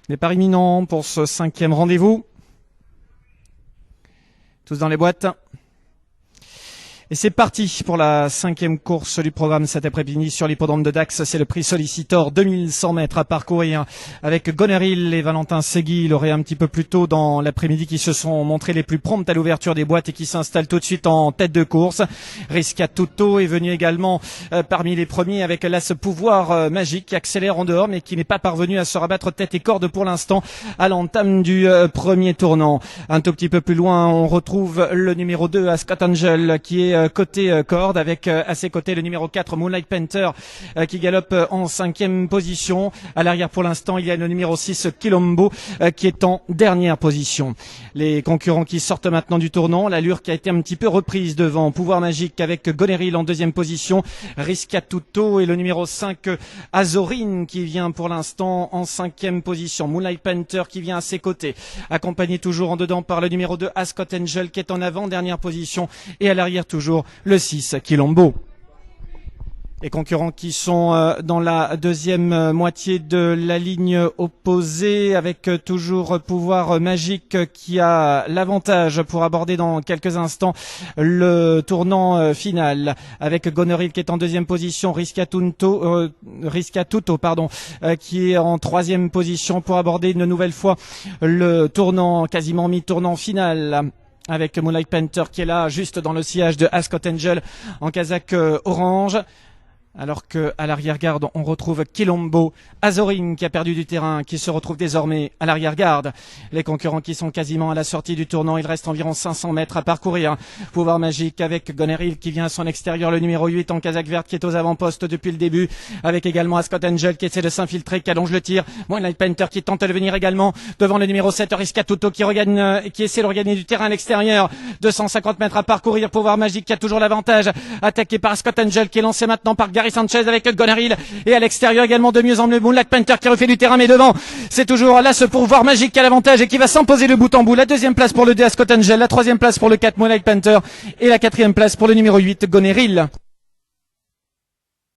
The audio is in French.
Départ imminent pour ce 5e rendez-vous. Tous dans les boîtes. Et c'est parti pour la 5e course du programme cet après-midi sur l'hippodrome de Dax. C'est le prix Solicitor, 2100 mètres à parcourir avec Goneril et Valentin Segui. Il aurait un petit peu plus tôt dans l'après-midi qui se sont montrés les plus promptes à l'ouverture des boîtes et qui s'installent tout de suite en tête de course. Riscatuto est venu également parmi les premiers avec l'As Pouvoir Magique qui accélère en dehors mais qui n'est pas parvenu à se rabattre tête et corde pour l'instant à l'entame du premier tournant. Un tout petit peu plus loin, on retrouve le numéro 2 Ascot Angel qui est côté corde avec à ses côtés le numéro 4 Moonlight Panther qui galope en 5e position. À l'arrière pour l'instant il y a le numéro 6 Quilombo qui est en dernière position. Les concurrents qui sortent maintenant du tournant, l'allure qui a été un petit peu reprise devant Pouvoir Magique avec Goneril en 2e position, Riscatuto et le numéro 5 Azorine qui vient pour l'instant en 5e position. Moonlight Panther qui vient à ses côtés, accompagné toujours en dedans par le numéro 2 Ascot Angel qui est en avant dernière position et à l'arrière toujours le 6 Quilombo. Les concurrents qui sont dans la deuxième moitié de la ligne opposée avec toujours Pouvoir Magique qui a l'avantage pour aborder dans quelques instants le tournant final avec Goneril qui est en 2e position, Riscatuto qui est en 3e position pour aborder une nouvelle fois le tournant, quasiment mi-tournant final, avec Moonlight Panther qui est là juste dans le sillage de Ascot Angel en casaque orange. Alors que à l'arrière-garde, on retrouve Quilombo, Azorine qui a perdu du terrain, qui se retrouve désormais à l'arrière-garde. Les concurrents qui sont quasiment à la sortie du tournant, il reste environ 500 mètres à parcourir. Pouvoir Magique avec Goneril qui vient à son extérieur, le numéro 8 en casaque verte qui est aux avant-postes depuis le début, avec également Ascot Angel qui essaie de s'infiltrer, qui allonge le tir. Moonlight Panther qui tente de venir également devant le numéro 7 Riscatuto qui essaie de regagner du terrain à l'extérieur. 250 mètres à parcourir. Pouvoir Magique qui a toujours l'avantage, attaqué par Ascot Angel qui est lancé maintenant par Gary Sanchez avec Goneril et à l'extérieur également de mieux en mieux Moonlight Panther qui refait du terrain mais devant c'est toujours là ce Pouvoir Magique qui a l'avantage et qui va s'imposer de bout en bout. La 2e place pour le 2 Ascot Angel, la 3e place pour le 4 Moonlight Panther et la 4e place pour le numéro 8 Goneril.